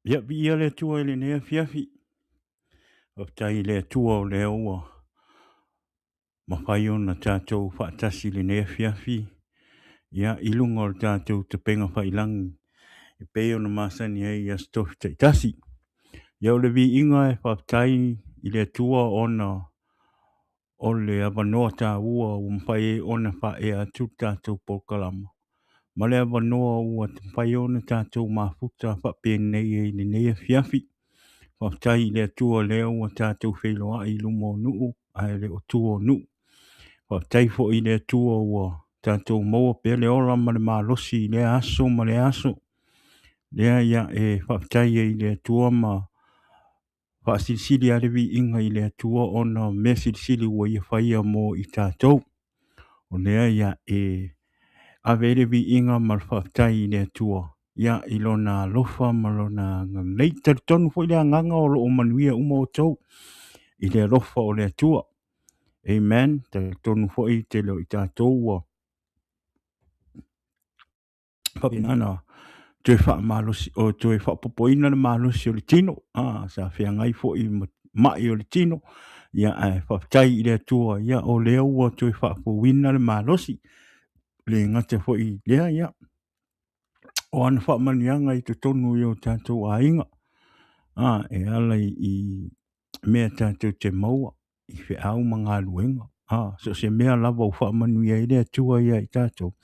Ia ia le tua i le nea fiafi. O tai le tua o le ua. Ma whai ona tātou whaatasi le nea fiafi. Ia ilunga o le tātou te penga whailangi. E peo na masani ai a stofi te tasi. Ia o le vi inga e whaatai i le tua ona o le avanoa tā ua o mwhai e ona wha e atu tātou polkalama. Ma le avanoa ua te whai ona tātou mafuta wha penei e le nea fiafi. Whaftai le atua leo wa tātou wheloa i lumo nuu, ai le o tua nuu. Whaftai fo i le atua ua tātou maua pe le ola ma le malosi le aso ma le aso. Lea ia e whaftai i le atua ma whaasilisili arewi inga i le atua ona mea silisili ua ia whaia mo i tātou. O lea ia e averewi inga ma whaftai i le atua. Ia ilona lofa ma lona nei taritonu fo i le anganga o loo manuia uma o tau. I le alofa o le atua. Amen. Te tonu fo i te leo i tātou wa. Whapinana. Tue wha malosi, o tue wha popoina le malosi o le tino. Sa whia ngai fo i mai o le tino. Ia whaptai i le atua. Ia o leo ua tue wha powina le malosi. Le ngate fo i lea ia. O ana wha manianga i te tonu i o tātou a inga. E ala i mea tātou te maua. I whi au mga luenga. So se mea lava o wha manu ia i lea tua ia i tātou.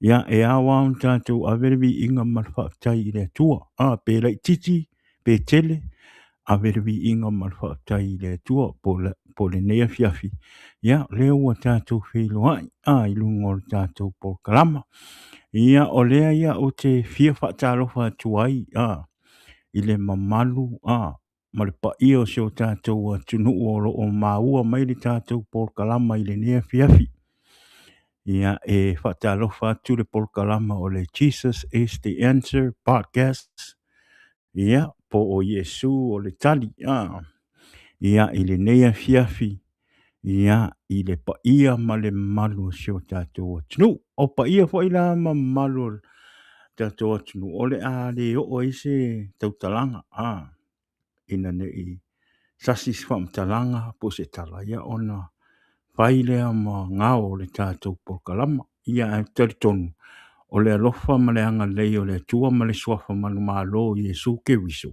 Ia e awa on tātou a verewi inga marwha tai i lea tua. Pēra i titi, pē tele, a verewi inga marwha tai i lea tua po le nea fiafi. Ia leo ua tātou wheloai. I lungo tātou po kalama. Ia o lea ia o te fia whaatalofa tuai. I le mamalu. Ma le pa ia o seo tātou a tunu o lo o maua mai le tātou por kalama i le nea fiafi. Ia e whaatalofa atu le por kalama o le Jesus is the Answer podcast. Ia po o Iesu o le tali. Ia i le nea fiafi. Ia i le pa ia ma le malu o seo tātou a tunu. O pa ia fo ila ma malu tātou a tunu. O le a le o ise tautalanga. Ina ne i sasis whamtalanga po se tala ia ona whailea ma ngao le tātou porkalama ia e taritonu o le alofa ma le anga lei o le tua ma le suafa manu malo Iesu ke wiso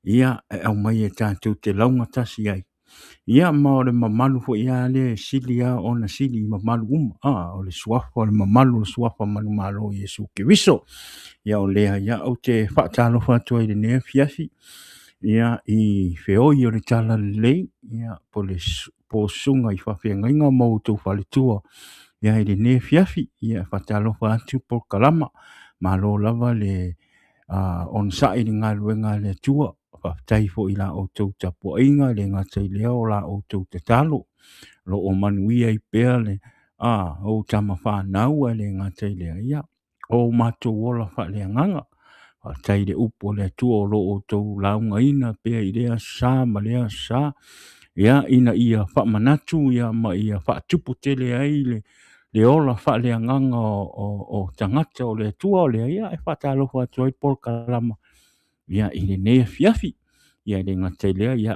ia e au mai e tātou te launga tasi ai ia ma o le mamalu fo ia le sili a ona sili mamalu o le suafa o le mamalu le suafa manu malo Iesu ke wiso ia o lea ia au te whaatalofa atua i le nea fiafi. Ia i whioi o le tala lei, ia po le po sunga i whawhianga inga mau tau whaletua. Ia i le ne fiafi, ia whatalofa atu po kalama, ma lo lava le on sa i ngā luenga le tua, whaftai fo i la o tau tapua inga, le ngā tai leo la o tau te talo, lo o manuia i pēr le, o tama whanau le ngā tai lea, ia, o mato wola wha le nganga. Tai le upo le tua o lo o tau launga ina pea i lea sa ma lea sa ia ina ia wha manatu ia ma ia wha tupu tele ai le ola wha lea nganga o tangata o le tua o lea ia e wha talofa atu ai por kalama ia i le nea fiafi ia i le ngatai lea ia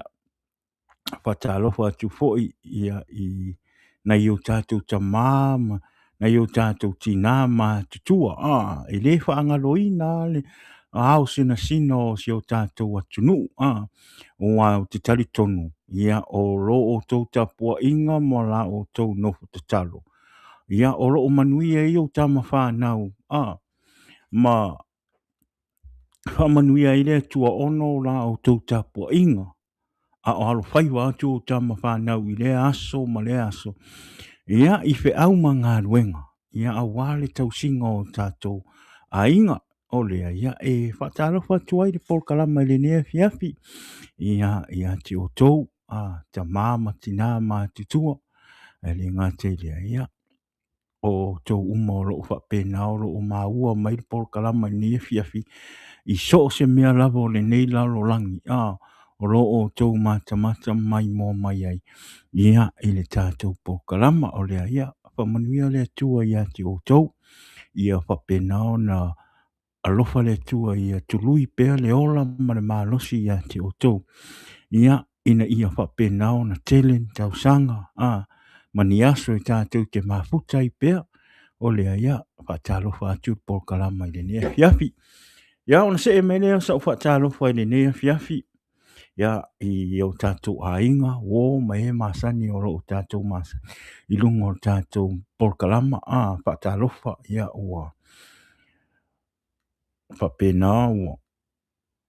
wha talofa atu foi ia i na iu tātou ta māma na iu tātou tina ma tutua i le wha angaloina le au sina o sio tātou atunu, o au te tari tonu, ia o lo o tau tapua inga mo la o tau nofu te talo. Ia o lo o manuia i o tama whanau, ma whamanuia i lea tua ono la o tau tapua inga, o alo whaiwa atu o tama whanau i lea aso ma lea aso. Ia i whe au ma ngā ruenga, ia a wale tau singa o tātou a inga, o lea ia e whatalofa tuai le por kalama le nea fiafi ia ti o tou ta mama tina ma tutua le ngā te lea ia o tou uma o loo whapena o loo maua mai le por kalama le nea fiafi i so se mea lava o le nei lalo langi o loo tou mata mai mo mai ai ia i le tātou por kalama o lea ia whamanuia le tua ia ti o tou ia whapena o na alofa le tua ia tului pea le ola ma le malosi ia te o tau. Ia ina ia whapenao na tele tausanga mani aso i tātou te mafuta i pea o lea ia whaatalofa atu Paul Kalama i le nea fiafi. Ia ona se e menea sa whaatalofa i le nea fiafi. Ia i o tātou ainga o mai masani o lo tātou masani. I lungo o tātou Paul Kalama whaatalofa ia ua whapenao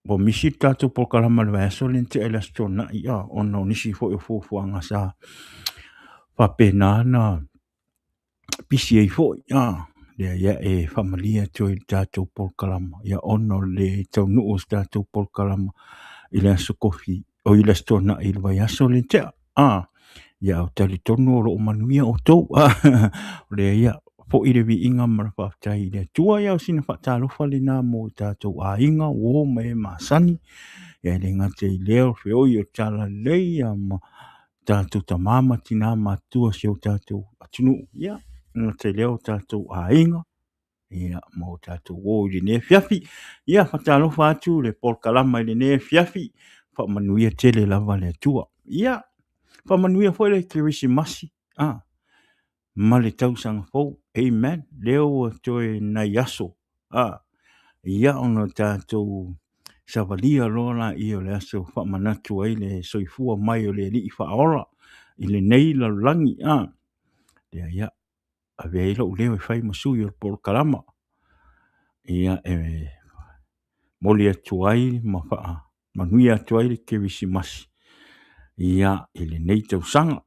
Bo misi tātou Paul Kalama le vaeso le te ele stona ia ono nisi fo e fuanga sa whapena na pisi e fo ia ia e familia to i tātou Paul Kalama ia ono le tau nuu tātou Paul Kalama i le aso kofi o i le stona i le vaeso le te ia o tali tonu o lo manuia o tau le ia po i le vi inga mara whaftai le tua ia o sina whaatalofa le nā mo tātou a inga o me masani ia le ngate i leo whio i o tala leia ma tātou ta mama tina matua si o tātou atunu ia ngate leo tātou a inga ia mo tātou o i le ne fiafi ia whaatalofa atu le Paul Kalama i le ne fiafi whamanuia tele lava le tua ia whamanuia fo le Kirisimasi ma le tausanga fou amen leo toe na yaso ia ono tātou savalia lona i o le aso whamanatu ai le soifua mai o le li i whaola i le nei la langi lea ia a vea ilo leo e whai masui o Paul Kalama ia moli atu ai ma wha manui atu ai le Kirisimasi ia i le nei tausanga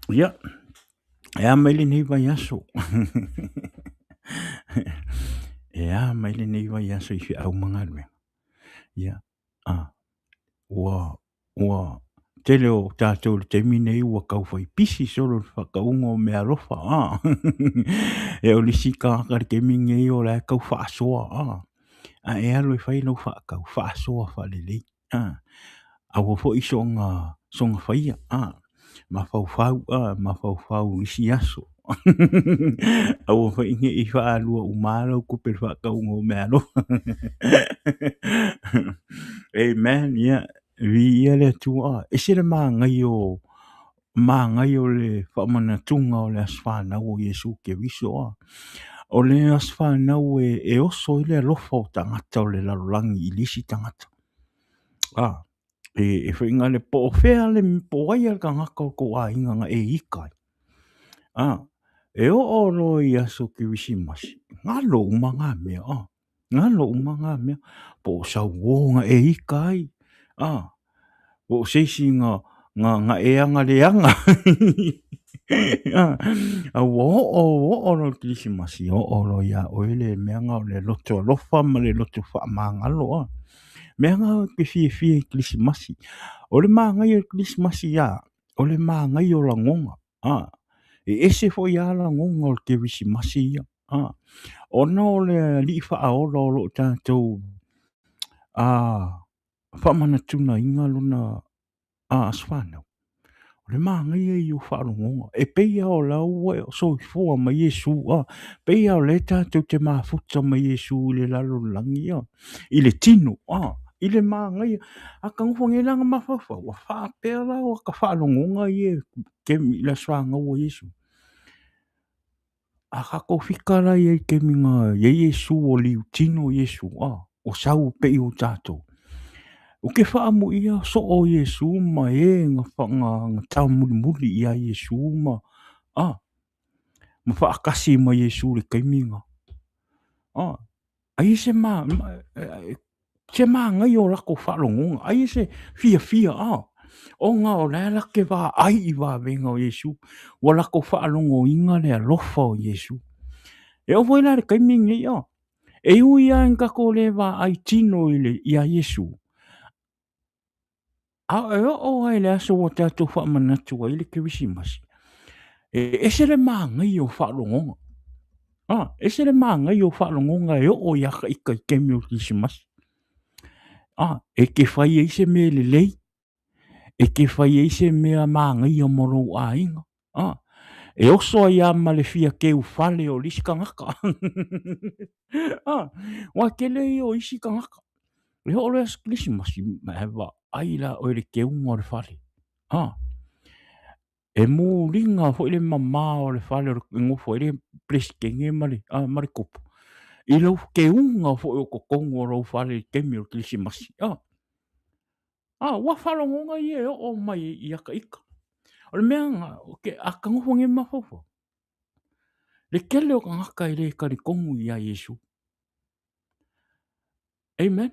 ia ea mai le nei vai aso ea mai le nei vai aso i whiau mangalwe ia ua tele o tātou le temi nei ua kau whai pisi solo whakaunga o mea rofa e o lisi kākari ke mingi o le kau whaasoa e alo i whai lau whakau whaasoa whalelei a ua fo iso songa whaia ma whau lisi aso a ua whai inge i whaalua umaro kupe whakaunga o mea rofa amen ia vi ia le tua e se le mangai o le whamanatunga o le aswhanau o Iesu ke viso o le aswhanau e oso i le alofa o tangata o le lalolangi i lisi tangata e whainga le po whea le po wai al ka ngaka o ko a inga nga e ikai e o lo i aso ke visi masi ngalo umanga mea po sau o nga e ikai o seisi nga eanga leanga a o no Krisimasi o lo ia o ele meanga o le loto lofa ma le loto whaamangalo meanga ke fie Krisimasi o le maangai o Krisimasi o le maangai o langonga e ese fo ia langonga o le Krisimasi ono le li whaaola o lo tātou whamanatuna inga luna aswhanau. O le maangai e o whaarongonga. E peia o lau e so i fua ma Iesu. Peia o le tātou te mafuta ma Iesu i le lalo langi. I le tino. I le maangai. A ka nguwhange langa mawhawha. Wa whaapea la o ka whaarongonga i e kemi la swangau o Iesu. A ka ko whikara i e kemi ngā Iesu o liu tino Iesu. O sau pei o tātou. O ke whaamu ia so o Iesu ma ngā tau muli ia Iesu ma whaakasi ma Iesu le kaiminga. Ai se ngai o lako whaalongonga. Ai se fia. O ngā o leala ke wā ai i wā venga o Iesu. Wa lako whaalongo inga le alofa o Iesu. E o voila le kaiminga ia. E ui a ngako le wā ai tino ia Iesu. E o ai le aso o tātou whaamanatu ai le Kirisimasi. E se le māngai o whaalongonga. E se le māngai o whaalongonga e o iaka ika i kemi o Kirisimasi. e ke whai e se me le lei, e ke whai e se mea māngai o moro a inga. E oso ia ma le fia ke u fale o lisi kangaka. Wa ke lei o isi kangaka. Le ho le lisi masi ma hewa aila o le ke unga o le fale. E mu ringa fo ile mama o le fale o ngofo ile pleskenge ma le kupu. I lau ke unga fo o kokongo o fale kemi o lisi masi. Wa whalongonga i e o mai i aka ika. O le mea nga, a kangofo nge mafofo. Le kele o kangaka i le karikongu i a Iesu. Amen.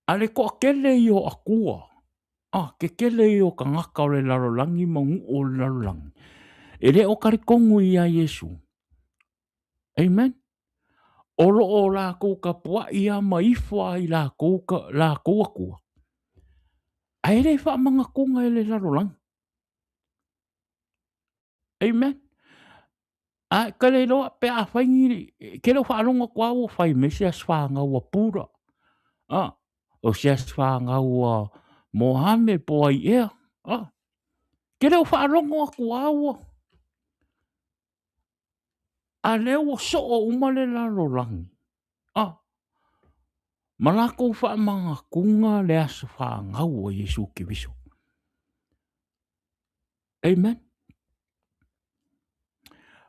A le ko kele i o akua. Ke kele i o kangaka o le larolangi mangu o le larolangi. E le o karikongu i a Iesu. Amen. Olo o la kou ka pua i a maifua i la kou akua. A ele wha manga kunga i le larolangi. Amen. Ka le loa pe a whaingi, ke lo whaalonga kua ua whai me se aswanga ua pura. O se aswanga ua mohame po ai ea. Ke le whaalonga kua ua. A le ua so o umale larolangi. Malako wha manga kunga le aswanga ua Iesu ki viso. Amen.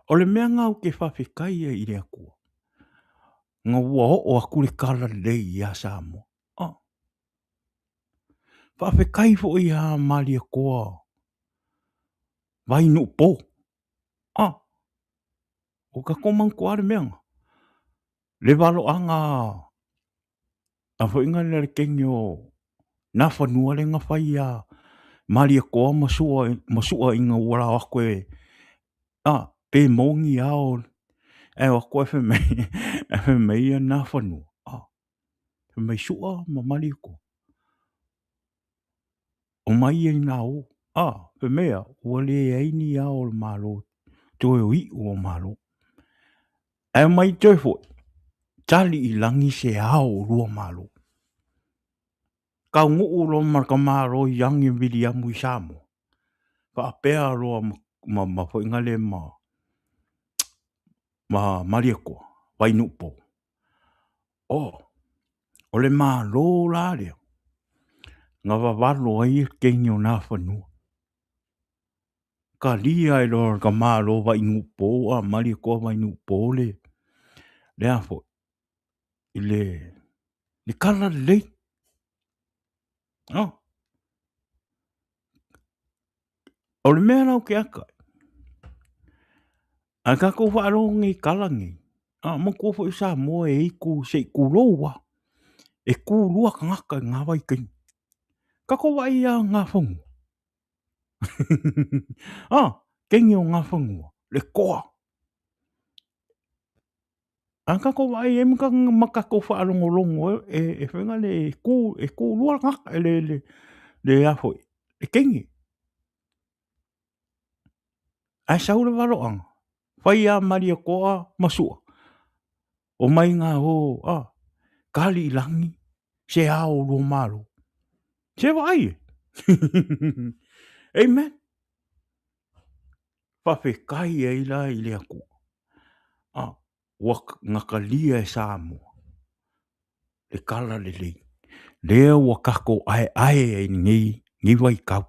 O le mea ngau ke whawhikai e i rea kua. Ngā ua o a kure kala lei i a Samoa. Whawhikai fo i a malia koa. Vai nu po. O ka komang kua le meanga. Le valo anga. A fo inga le kengi o. Na whanua le nga whai a. Malia koa masua inga ura o koe. Pe mongi ao. E o koe fe mei. E fe mei a na whanua. Fe mei sua ma malia koa. O mai e nga o. Fe mea. Ua le eini ao le malo. Toe o i o malo. E mai toi fo. Tali i langi se ao rua malo. Ka ngu ulo marka maro i yangi vili amu i Samoa. Ka apea roa ma fo ingale ma malia koa. Vai nupo. O le malo la lea. Nga wawalo ai kengi o na whanua. Ka lia e lo ka malo vai nupo. Malia koa vai nupo le. Le afo. Le kala lei. O le mea nau ke aka. A ka kou whaaro ngi kalangi. Mo kou fo isa mo e iku se iku loa. E ku lua ka ngaka ngā wai kini. Ka kou wai a ngā whangu. Kengi o ngā whangu. Le koa. A ka kou wai e maka kou whaaro ngolongo e whenga le e ku lua ngaka le afoi. E kengi. Ai saure waro anga. Whai a maria koa masua. O mai ngā o. Kali langi. Se ao lo malo. Se vai. Amen. Whawhekai e ila i lea kua. Wak ngakalia e Samoa. Le kala le lei. Lea wakako ai e ngi wai kau.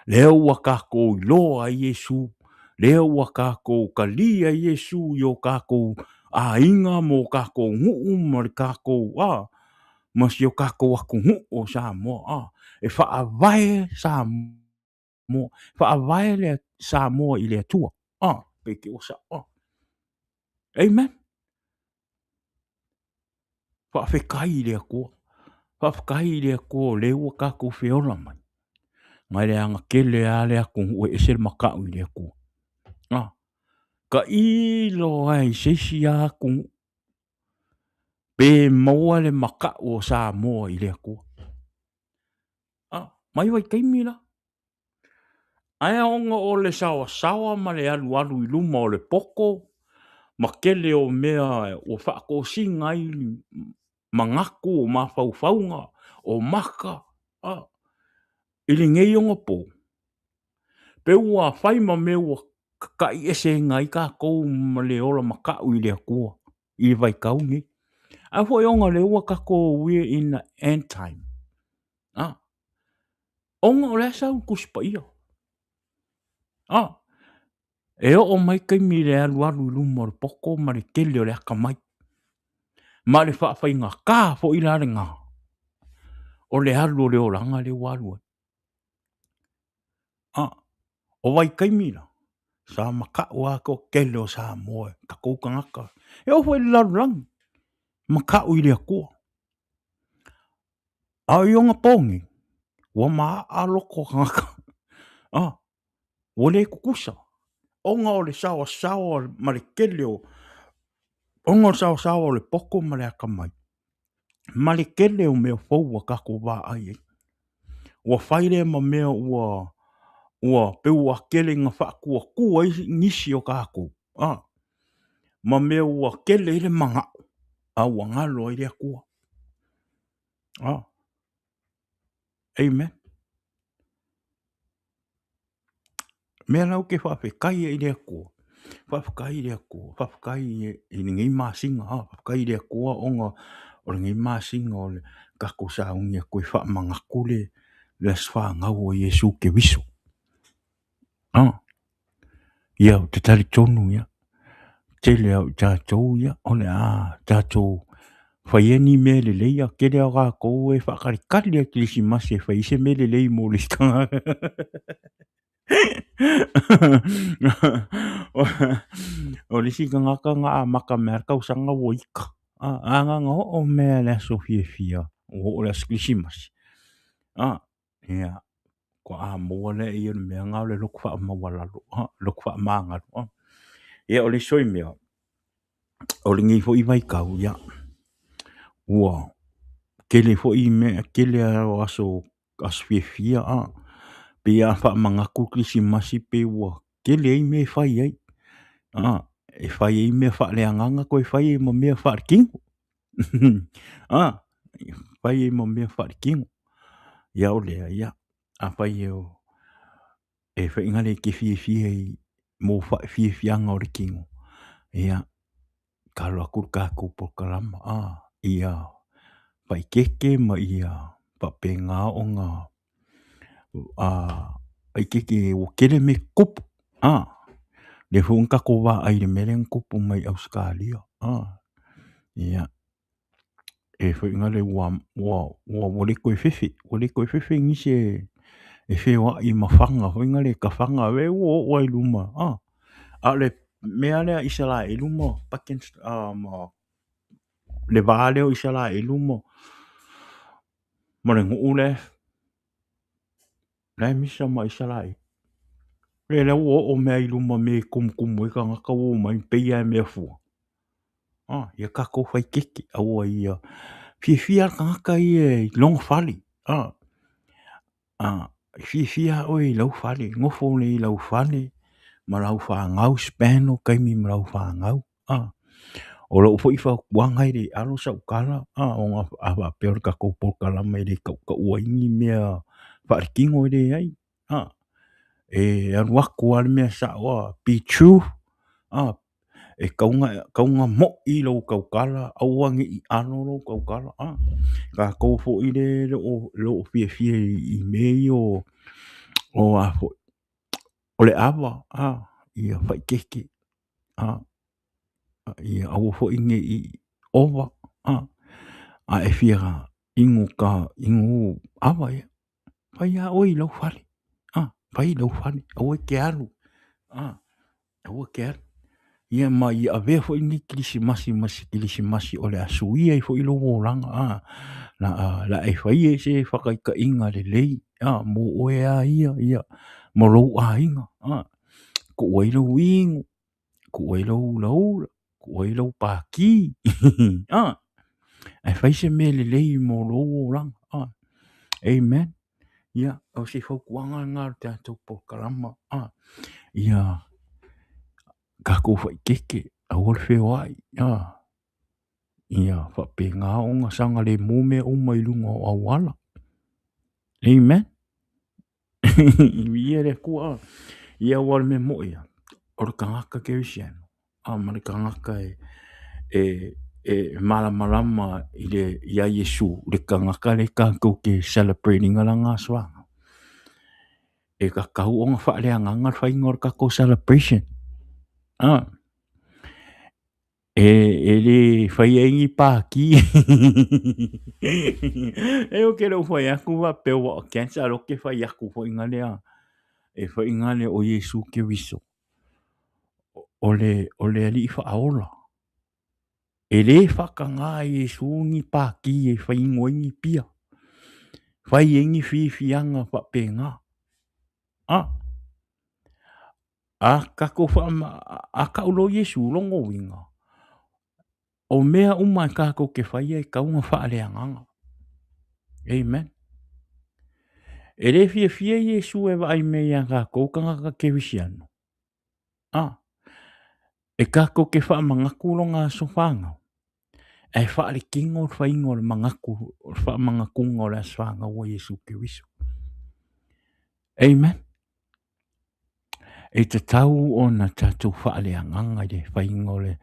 Lea wakako loa Iesu. Lea wakako kalia Iesu yo kako a inga mo kako nguu mo kako mas yo kako waku nguu Samoa. E whaavae Samoa. Whaavae le Samoa i le atua. Peke o sa. Amen. Whawhekai le kua. Whawhekai le kua le ua kako whiola mai. Ngai le anga kele a le aku ue esel makau i le kua. Ka ilo ai seisi a aku. Pe maua le makau o Samoa i le kua. Mai wai keimi la. Ai onga o le sawa ma le alu i luma o le poko. Ma kele o mea o whako singa i mangaku o mafaufaunga o maka ili ngei onga po pe ua fai ma me ua kai ese ngai ka kou ma le ola makau i le akua i vai kaungi a fo onga le ua kako we're in the end time onga o le sau kuspa ia e o mai kai mi le alu lumo le poko ma le kele o le akamai ma le whaawhainga ka fo i la ngā o le alu o le oranga le walu o vai kai mi la sa maka ua ko kele o sa moe ka koukangaka e o fo i lalu lang maka ui le akua a i onga pongi ua maa aloko kangaka o le kukusa onga o le sawa ma le kele o onga o sawa o le poko ma le akamai ma le kele o mea fau kako wā ai ua whaile ma mea ua pe ua kele ngā whaakua kua nisi o kako ma mea ua kele ile manga ua ngalo ile akua amen mea lau ke whawhekai ile akua whawhekai ile akua whawhekai i ngi masinga whawhekai ile akua onga o le ngi masinga o le kako sa ungia koe whaamanga kule le swa ngau o Iesu ke wiso ia o te tali tonu ia tele au tātou ia o le tātou whaieni me le leia kere au kako e whakarikari a kilisi masi e whaise me le lei mo le tanga o le sika ngaka ngā maka mea kau sanga o ika anga ngā o mea le aso fia o le aso kilisi masi ia ko mua le ia le mea ngau le loku wha mawalalo loku wha maangalo ia o le soi mea o le ngi fo i vai kau ia ua kele fo i mea kele o aso fia pe ia wha mangaku kilisi masi pe ua kele ai me whai ai e whai ai mea wha le anganga ko e whai ai ma mea wha kingo whai ai ma mea wha kingo ia o lea ia a whai e whai ngale ke fia i mo wha fianga o le kingo ia kalo aku kako po kalama ia pai keke ma ia papenga o ngā ai keke o kere me kupu le hunka ko wa ai le meren kupu mai Australia ia e fo ngale wa le koe fefe ngise e fe wa i mafanga ho ngale ka fanga we o ai luma ale mea le isala e luma paken le vale o isala e luma mo le ngule la misa ma isala le o mea i luma me kum e ka ngaka o mai pe ia me fu ia ka ko fai keke au ia fia ka ngaka i long fali fia o i lau fali ngofo le i lau fali ma lau fa ngau spano kai mi ma lau fa ngau o lo fo i fa wanga i alo sa kala o nga ava pe ka ko por kala mai le ka o ingi mea fa kingo le ai e an waku al mea sa o pichu e kaunga mo i lo kaukala au wangi i ano lo kaukala ka ko fo i le lo fia i mei o le ava ia fai keke ia au fo i nge i ova e fia ingu ava ia pai a oi lau fale pai lau fale au e ke alu ia mai a ve fo i nge kilisi masi o le asui ai fo i lo langa la e fai e se whakai ka inga le lei mo oe a ia mo lo a inga ko oi lo wingu ko oi lo laula ko oi lo paki e fai se me le lei mo lo langa amen ia o se fo kuanga ngā tātou po karama ia kako fai keke a wol fe wai Ia whapengā o ngā sanga le mōmea o mai lunga o awala. Amen. Ia re kua. Ia wale me mo ia. O le kangaka ke visiano. Ma le kangaka malamalama i le ia Iesu. Le kangaka le kākou ke celebrating ala ngā swanga. E kakau o ngā whaaleanganga whainga o le kākou celebration. E le whaiengi pāki. E o ke rau whai aku wa peo wa o cancer o ke whai aku whainga lea. E whainga le o Iesu ke wiso. O le ali wha aola. E le whakanga Iesu ngi pāki e whaingoingi pia. Whaiengi whianga wha penga. Kako wha a kaulo Iesu longo winga. O mea umai kako ke whai e kaunga whaaleanganga. Amen. E le fia Iesu e vai mea kako kanga ke visiano. E kako ke wha mangaku lo ngā sofanga. E wha le kingo whaingo le mangaku, wha mangakunga o le aswanga o Iesu ke wiso. Amen. E te tau o na tatu whaaleanganga le whaingo le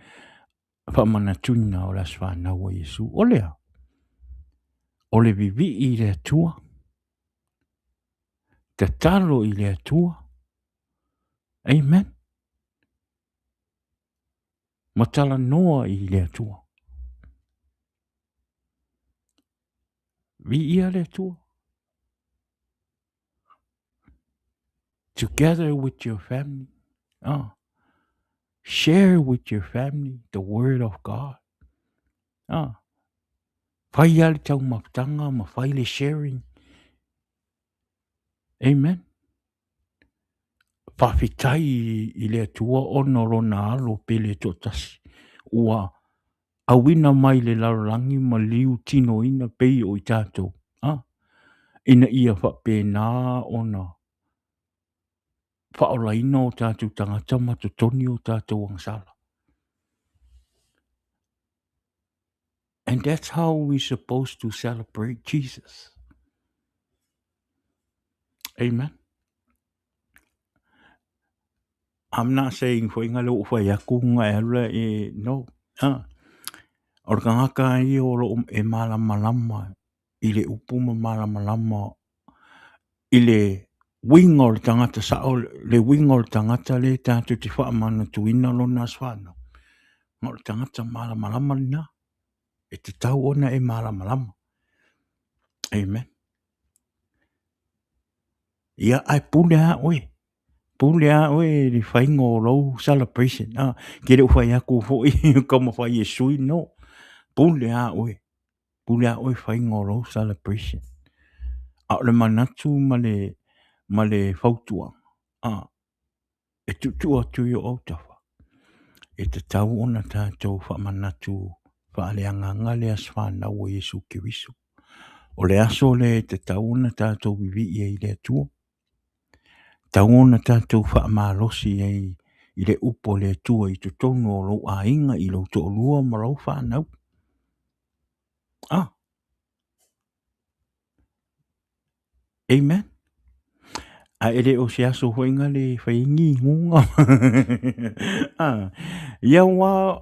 whamanatuna o le aswanga o Iesu. O lea. O le vivi i le atua. Te talo i le atua. Amen. Matala noa i le atua. Vi ia le atua. Together with your family. Share with your family the word of God. Whai ale tau maputanga ma whai le sharing. Amen. Whawhitai i le atua ono rona alo pele totasi. Ua awina mai le larangi ma liu tino ina pei o i tātou. Ina ia whapena ona. Whaolaina o tātou tangata matutoni o tātou angsala. And that's how we're supposed to celebrate Jesus. Amen. I'm not saying for inga lo fa yakunga ela no. Or kangaka i o lo e malama i le upuma malama i le winga o le tangata sa o le winga o le tangata le tātou te whaamana tuina lo nā swana. Ngā o le tangata malama na. E te tau ona e malama. Amen. Ia ai pule a oe. Pule a oe le whainga o rau celebration. Kere whai aku fo i kama whai e sui no. Pule a oe. Pule a oe whainga o rau celebration. A le manatu ma le whautua. E tutu atu i o autawa. E te tau ona tātou wha manatu wha aleanganga le aswhana o Iesu ke wiso. O le aso le te tau ona tātou vivi i le atua. Tau ona tātou wha malosi i le upo le atua i tutonu o lo a inga i lo to lua ma lau whanau. Amen. A ere o se aso hoinga le whaingi ngunga. Ia wā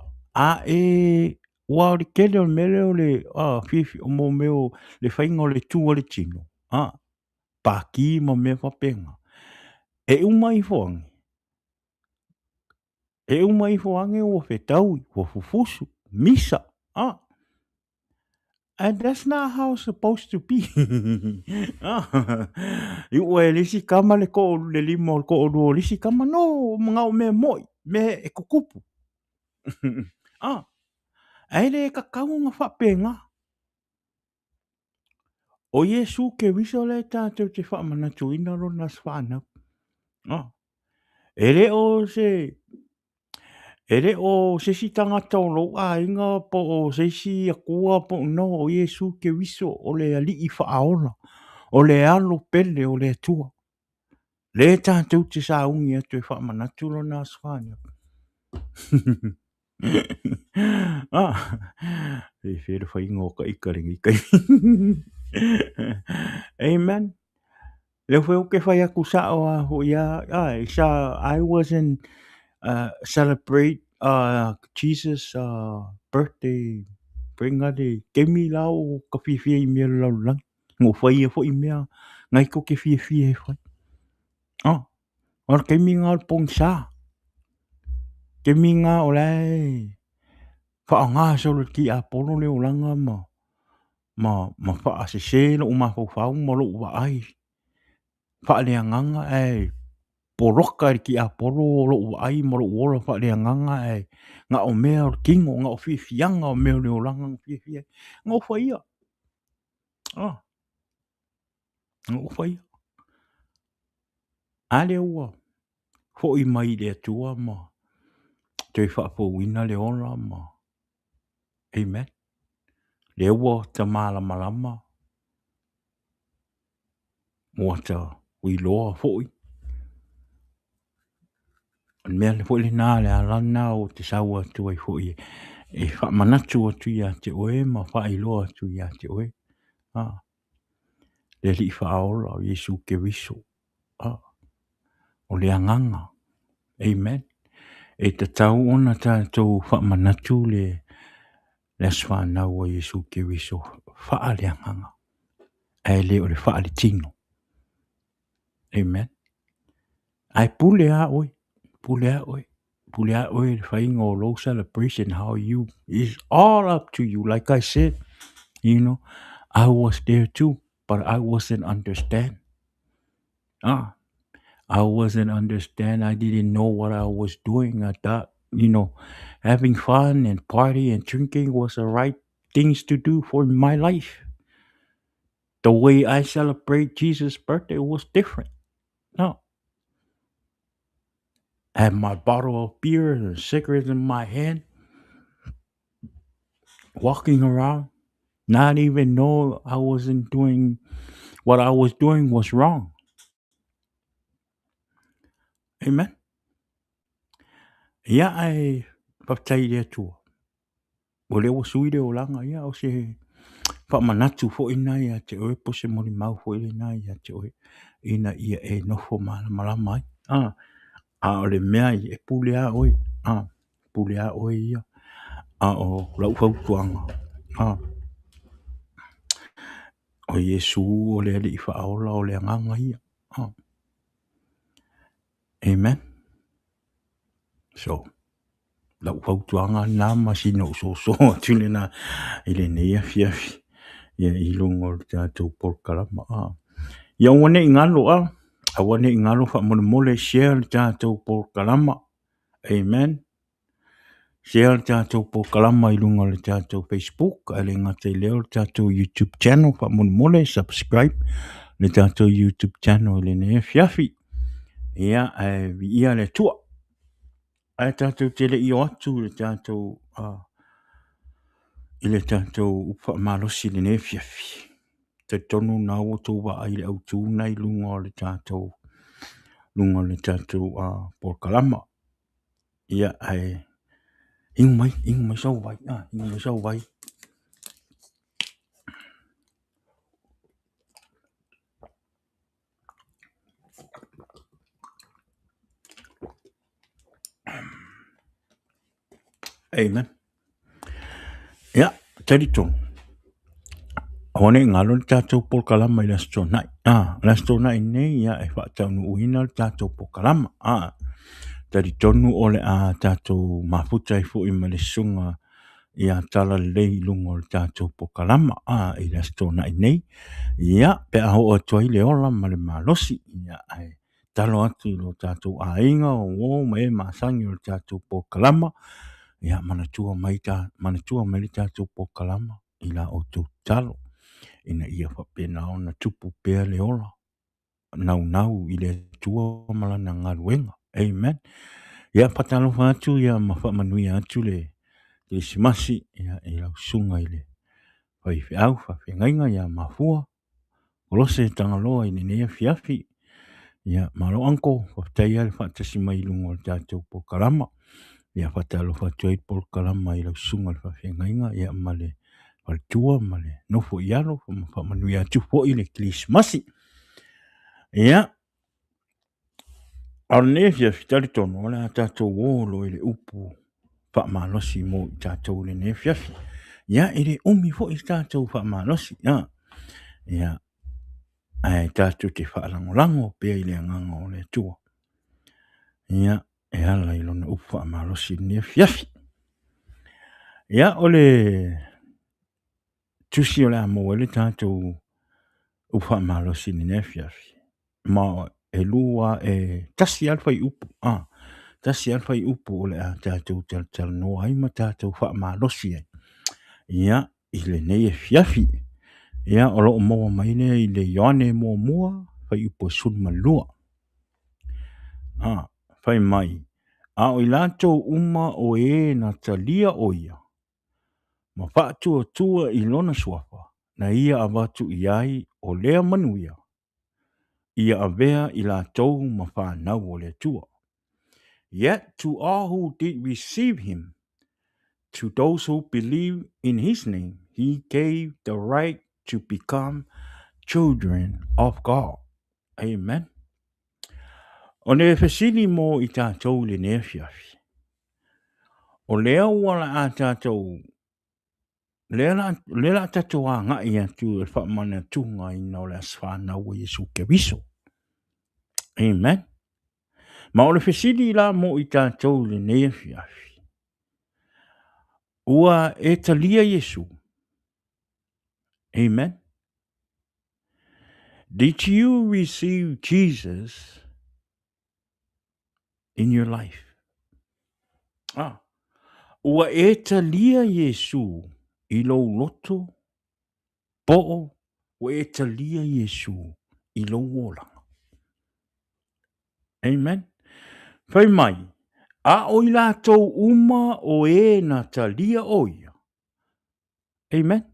wā le kele o mele o le fifi o mo meo le whainga o le tua le tino. Pāki ma mea whapenga. E umai whangi. E umai whangi o whetaui, o fufusu, misa. And that's not how it's supposed to be. Iu e lisi kama le ko le limo le ko o lisi kama no mga o me moi me e kukupu. Aere e kakau nga whapenga. O Iesu ke wiso le tātou te whamanatu ina ro nas whanau. Ere o se si tangata o lo a inga po o se si a kua po no o Iesu ke wiso o le ali i whaaola. O le alo pele o le atua. Le tātou te sa ungi atu e whamanatu lo nas whanau. Ah, e fere fai ngō ka ikaringi kai. Amen. Leo feo ke whai aku sa o a ho ia, I wasn't celebrate Jesus birthday bringa de kemi lau ka fifia I mea lau lang ngo whai e fo I mea ngai ko ke fifia e whai or kemi ngā pong sa kemi ngā o lai wha ngā solo ki a polo leo langa ma wha se se lo ma fo fau mo lo wa ai wha le nganga poroka ki a poro lo ai mo lo ora fa le nganga nga o mea o kingo nga o fifianga o mea le langa fifia nga o faia nga o faia ale ua fo I mai le tua ma te fa po wina le ora ma amen le ua ta mala malama mo ta wi loa fo an mea le fo le na le alana o te saua tu ai fo e fa manatu o tu ia te oe ma fa I loa tu ia te oe le li fa aola o Iesu ke wiso o le anganga amen e te tau ona tātou fa manatu le aswa na o Iesu ke wiso fa le anganga ai le o le fa le tino amen ai pule a oi pule a oi le fa ingo low celebration how you is all up to you like I said you know I was there too but I wasn't understand I wasn't understand. I didn't know what I was doing. I thought, having fun and party and drinking was the right things to do for my life. The way I celebrate Jesus' birthday was different. No. I had my bottle of beer and cigarettes in my hand, walking around, not even know I wasn't doing what I was doing was wrong. Amen. Yeah, I baptized there too. Well, there was sweet langa. Yeah, I say manatu fo ina ia te oe pose mori mau fo ina ia te oe ina ia e nofo mala mai o le mea I e pule a oe pule a oe ia o lau fau tuanga o Iesu o le ali I whaola o le anganga ia amen so lau fau tuanga nā masino so tune na ile neia fiafi ia ilungo le tātou porkalama ia wane ingalo awane ingalo fa mole share le tātou porkalama amen share le tātou porkalama ilungo le tātou Facebook ale ngate leo le tātou YouTube channel fa mole subscribe le tātou YouTube channel le ne fiafi ia ia le tua ai tātou tele I atu le tātou ile tātou upa malosi le ne fiafi te tonu na o tō wa ai le au tūna I lunga le tātou porkalama ia ingo mai sau vai ingo mai sau vai amen ia tari tonu Hone ngalo le tātou porkalama I lasto nai. Lasto nai nei ia e whaatau uina le tātou porkalama. Tari tonu ole a tātou mafuta I fo I malesunga ia tala lei lungo le tātou porkalama. I lasto nai nei. Ia pe a ho o tuai le ola ma le malosi. Ia ai talo atu I lo tātou a inga o me masangi o le tātou porkalama. Ia manatua mai le tātou porkalama. Ila o tō talo. Ina ia whapena ona tupu pēr le ola. Nau I le tua malana ngaruenga. Amen. Ia patalo whātu ia mawhamanui atu le simasi ia lau sunga I le whaiwhiau whawhengainga ia mafua. Kolose tangaloa I nea fiafi. Ia malo anko whaptaia le whaatasi mai lungo le tātou porkalama. Ia whatalo whatuai pol kalama I lau sunga le whawhengainga ia male waltua male nofo ialo whamanui atu fo I le Krismasi. Ia, au ne fia fitari tono le a tātou olo I le upu whamalosi mo I tātou le ne fiafi. Ia, I le umi fo I tātou whamalosi. Ia, ai tātou te whaalangolango pia I le anganga o le tua. Ia, e ala I lona upu whamalosi ne fiafi. Ia, o le tusi o le amo le tātou upa malosi ni nefiafi. Ma e lua e tasi alfa I upu. Tasi alfa I upu o le a tātou tal no ai ma tātou upa malosi ai. Ia, I le nei e fiafi. Ia, o lo maua maile I le yoane mua fai upu sun malua. Fai mai. A o I lato uma o e na talia o ia. Ma whaatua tua I lona suafa. Na ia avatu I ai o lea manuia. Ia avea I latou ma whanau o le tua. Yet to all who did receive him, to those who believe in his name, he gave the right to become children of God. Amen. O ne fesili mo I tātou le nefiafi. O lea wala a tātou le la tātou a ngai atu e whamana tunga I nau le aswhanau o Iesu Keriso. Amen. Ma o le fesili la mo I tātou le nefiafi. Ua e talia Iesu. Amen. Did you receive Jesus in your life? Ua e talia Iesu I lo loto po'o. Ua e talia Iesu I lo wola. Amen. Fai mai. A o I lātou uma o e na talia oia. Amen.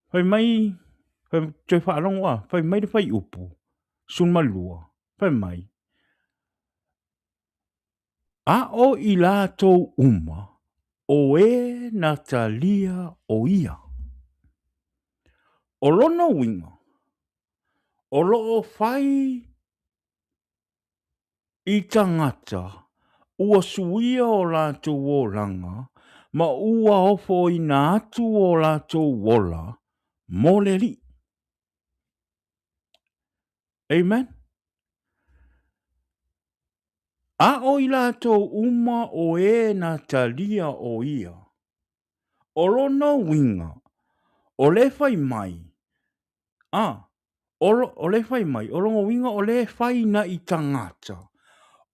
Fai mai. Fai te whaalonga. Fai mai de fai upu. Sun malua. Fai mai. A o I lātou uma o e na talia o ia. O lona winga. O loo fai I tangata. Ua suia o lātou o langa. Ma ua ofo I nā atu o lātou wola. Mole li. Amen. A o I lātou uma o e na talia o ia. O lona winga. O le fai mai. O le fai mai. O longa winga o le fai na I tangata.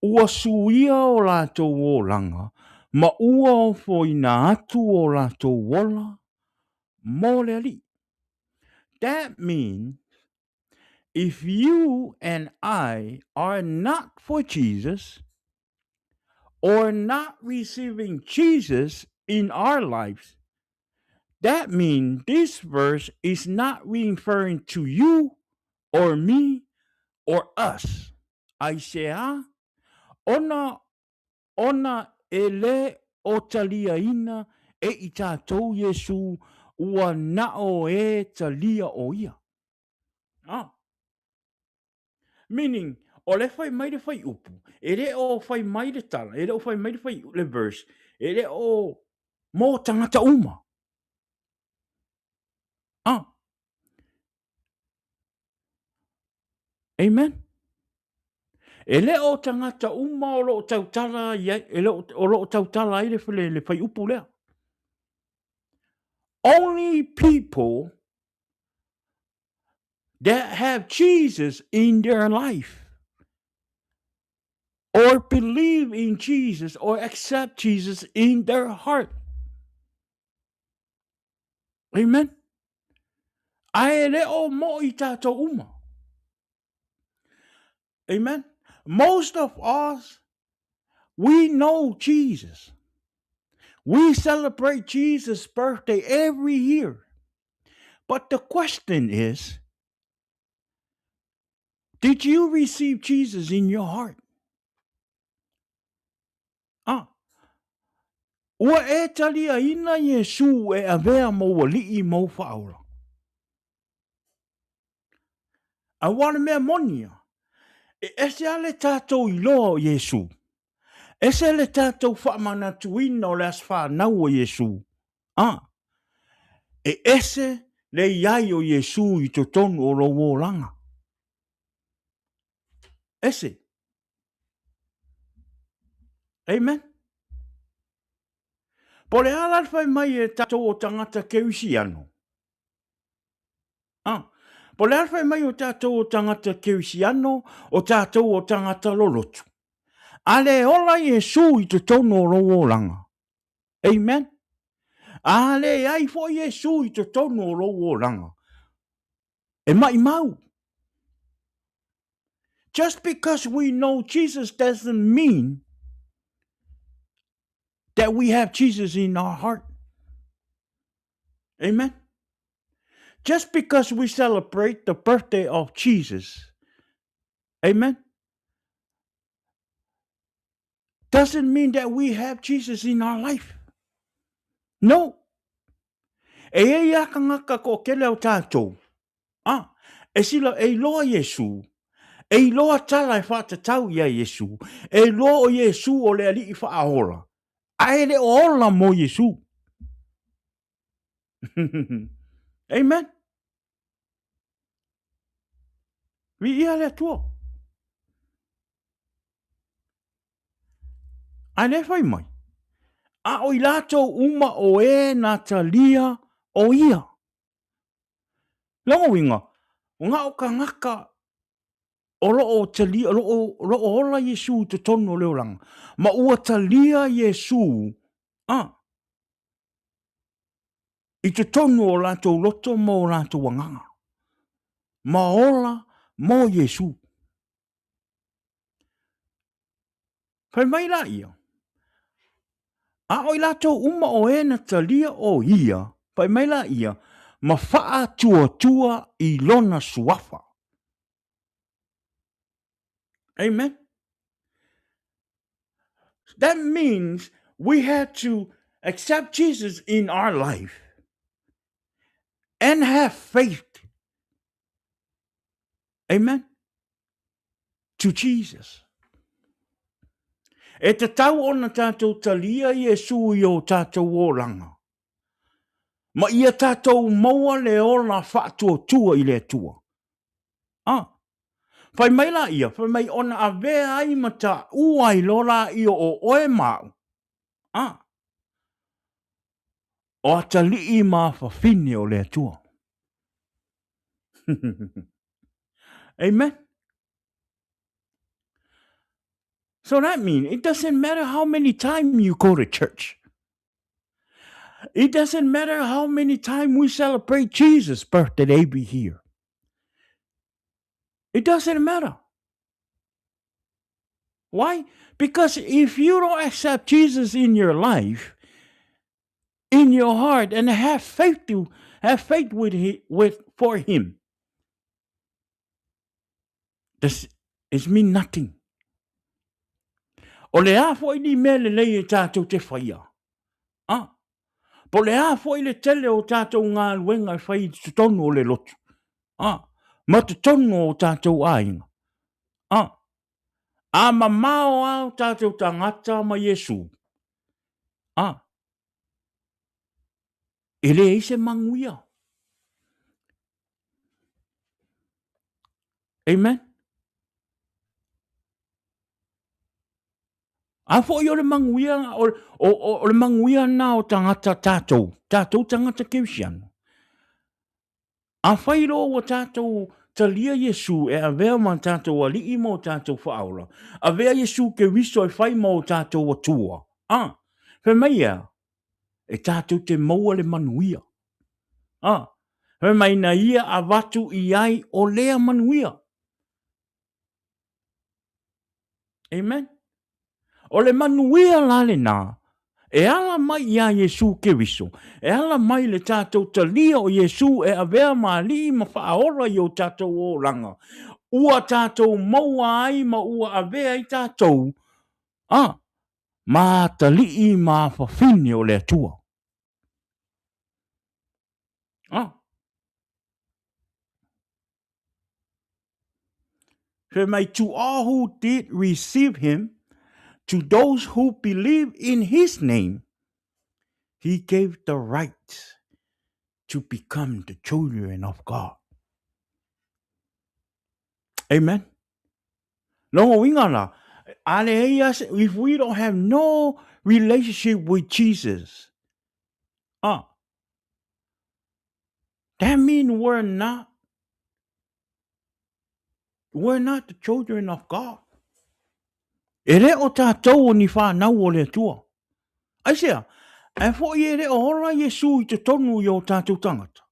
Ua suia o lātou o langa. Ma ua ofo I nā atu o lātou wola. Mole li. That means if you and I are not for Jesus or not receiving Jesus in our lives, that means this verse is not referring to you or me or us. I say, ona ele o talia ina e I tātou Iesu ua nao e talia o ia. Meaning, o le fai mai le fai upu. E le o fai mai le tala. E le o fai mai le fai le verse. E le o mō tangata uma. Amen. E le o tangata uma o lo tautala ia. E le o lo tautala i le fai upu lea. Only people that have Jesus in their life or believe in Jesus or accept Jesus in their heart. Amen. Ai le o mo I tātou uma. Amen. Most of us, we know Jesus. We celebrate Jesus' birthday every year. But the question is, did you receive Jesus in your heart? Ua e talia ina Iesu e avea mo wali mo whaola. A wana mea monia. E ese ale tātou i loa o Iesu. Ese ale tātou whaamana tuina o le aswha nau o Iesu. E ese le iai o Iesu i to tonu o rowo langa. Ese. Amen. Po le ala fai mai e tātou o tangata keusi ano. Po le ala fai mai o tātou o tangata keusi ano, o tātou o tangata lolotu. Ale ola Iesu i to tonu o rowo langa. Amen. Ale ai fo Iesu i to tonu o rowo langa. E mai mau. Just because we know Jesus doesn't mean that we have Jesus in our heart. Amen. Just because we celebrate the birthday of Jesus, amen, doesn't mean that we have Jesus in our life. No. E ia ka ngaka ko kele o tātou. E sila e loa Iesu. E loa tala e whātatau ia Iesu. E loa o Iesu o le ali i whaahola. A le ola mo Iesu. Amen. Vi ia le tua. A le fai mai. A o i lato uma o e na talia o ia. Lango winga. Nga o ka ngaka o loo talia, loo ola Iesu te tono leo langa. Ma ua talia Iesu. I te tono o lato loto mo o lato wanganga. Ma ola mo Iesu. Fai mai la ia. A o i lato uma o e na talia o ia. Fai mai la ia. Ma faa tua i lona suafa. Amen. That means we had to accept Jesus in our life and have faith. Amen. To Jesus. E te tau ona tātou talia Iesu i o tātou o langa. Ma ia tātou maua le ola whaatua tua i le tua. Fai mai la ia, fai mai ona a vea ai mata uai lola i o oe mau. O a tali i maa whawhine o le tua. Amen. So that means it doesn't matter how many times you go to church. It doesn't matter how many times we celebrate Jesus' birthday, they be here. It doesn't matter. Why? Because if you don't accept Jesus in your life, in your heart, and have faith for him, this mean nothing. O le a foi ni mele le e tātou te whaia. Po le a foi le tele o tātou ngā luenga e whai te tonu o le lotu. Ma te tonu o tātou ainga. A mamao au tātou tangata ma Iesu. E le eise manguia. Amen. A fo yo le manguia o le manguia na o tangata tātou. Tātou tangata keusiano. A whairo o tātou talia Iesu e a vea man tātou a li i mo tātou whaaura. A vea Iesu ke wiso e whai mo tātou a tua. Whe mai e tātou te maua le manuia. Whe mai na ia a watu i ai o lea manuia. Amen. O le manuia lale nā. E ala mai ia Iesu ke wiso. E ala mai le tātou talia o Iesu e a vea ma li ma whaora i o tātou o langa. Ua tātou maua ai ma ua a vea i tātou. Ma tali'i ma fafine o le atua. So may to all who did receive him, to those who believe in his name, he gave the right to become the children of God. Amen. If we don't have no relationship with Jesus, that means we're not the children of God. E re o tātou ni whānau o le tua. Aisea, e fo i re o hora Iesu I te tonu I o tātou tangata.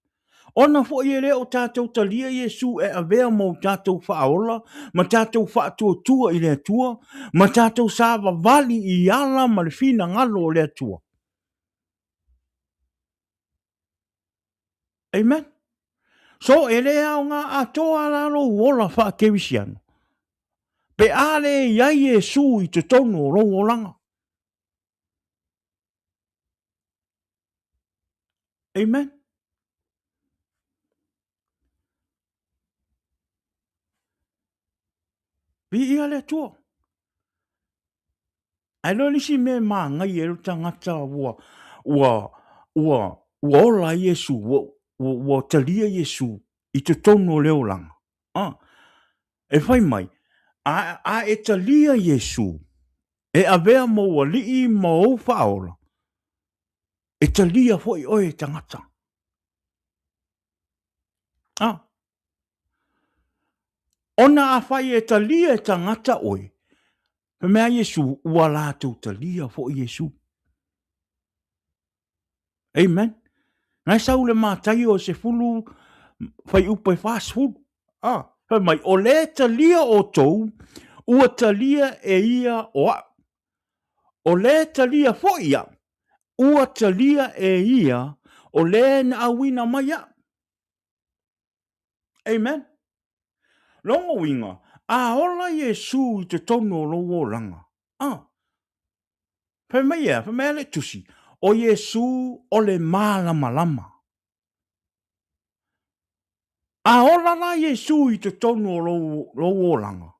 Ona fo i re o tātou talia Iesu e avea mo tātou whaola, ma tātou whaatua tua I le tua, ma tātou sāwa vali I ala ma le whina ngalo o le tua. Amen. So e re au ngā atoa lalo uola wha kewisiano. Pe ale iai Iesu I te tonu o rongo langa. Amen. Vi ia le tua. Ai lo lisi me ma ngai e tangata ua ola Iesu, ua talia Iesu I te tonu o leo langa. E whai mai, a e talia Iesu, e avea mo ua lii mo au whaola, e talia hoi oe tangata. Ona a whai e talia e tangata oe, pe mea Iesu, ua lātou talia hoi Iesu. Amen. Ngai sau le mātai o se fulu, whai upe fast food. Whai mai, o le talia o tou, ua talia e ia oa. O le talia fo ia, ua talia e ia, o le na awina mai ia. Amen. Longo winga, a ola Iesu I te tono o longo langa. Whai mai le tusi, o Iesu o le malama lama. A ola la Iesu I te tono o longo langa.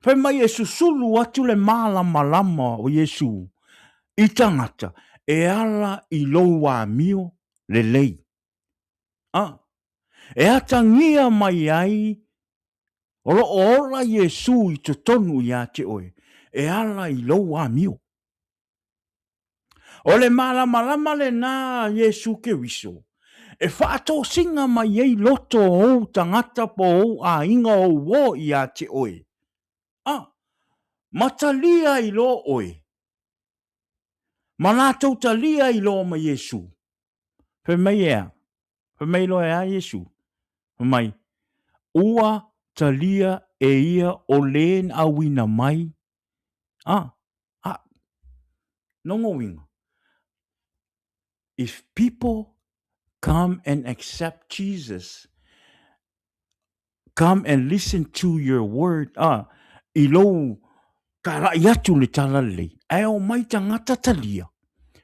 Whai mai e susulu atu le malama lama o Iesu I tangata e ala I loa mio le lei. E atangia mai ai o lo ola Iesu I te tonu ia te oe e ala I loa mio. O le malama lama le na Iesu ke wiso. E whaato singa mai ei loto o tangata po o a inga o wo ia te oe. Matalia I lo oe. Malatou talia I lo ma Iesu. Pe mai ea. Pe mai lo ea Iesu. Pe mai. Ua talia e ia o len awina mai. Nongo winga. If people come and accept Jesus, come and listen to your word, ilo kara yatu le talale. Ai o mai tangata talia.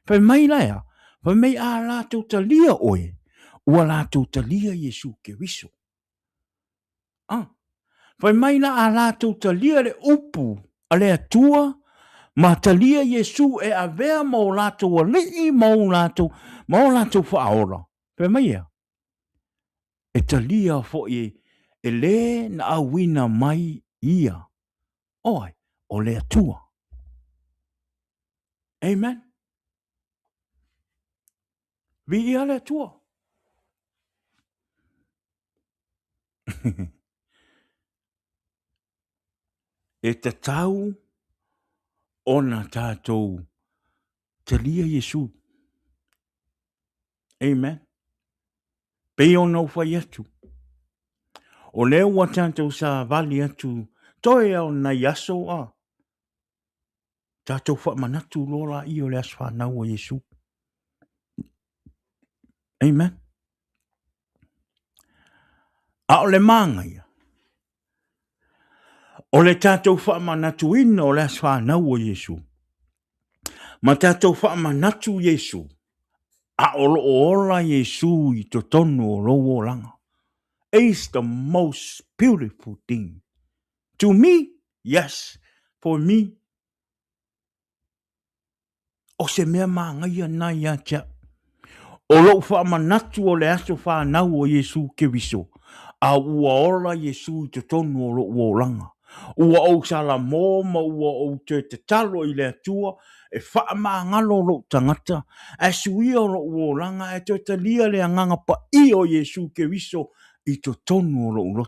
Pe mai laia. Pe mai a lato talia oe. Ua lato talia Iesu ke wiso. Pe mai la a lato talia le upu. Ale atua. Ma talia Iesu e avea mo lato wa lii mo lato whaora. Pe mai ea. E talia fo e le na awina mai ia. Oi, o le atua. Amen. Vi ia le atua. E te tau ona tātou talia Iesu. Amen. Pe ono whai atu. O leo wa tātou sa vali atu. Toi au na yaso a. Tātou wha manatu lola I o le aswha nau o Iesu. Amen. A o le māngai. O le tātou wha manatu ina o le aswha nau o Iesu. Ma tātou whaamanatu Iesu. A olo ola Iesu I to tonu o lowo langa. It's the most beautiful thing. To me, yes, for me, o se mea maa ngai ana ia tia. O lo whaamanatu o le aso whanau o Iesu ke viso. A ua ola Iesu I te tonu o lo langa. Ua o sala mō ma ua o te talo I le atua e whaamangalo lo tangata. E sui o lo langa e te talia le anganga pa I o Iesu ke viso I te tonu o lo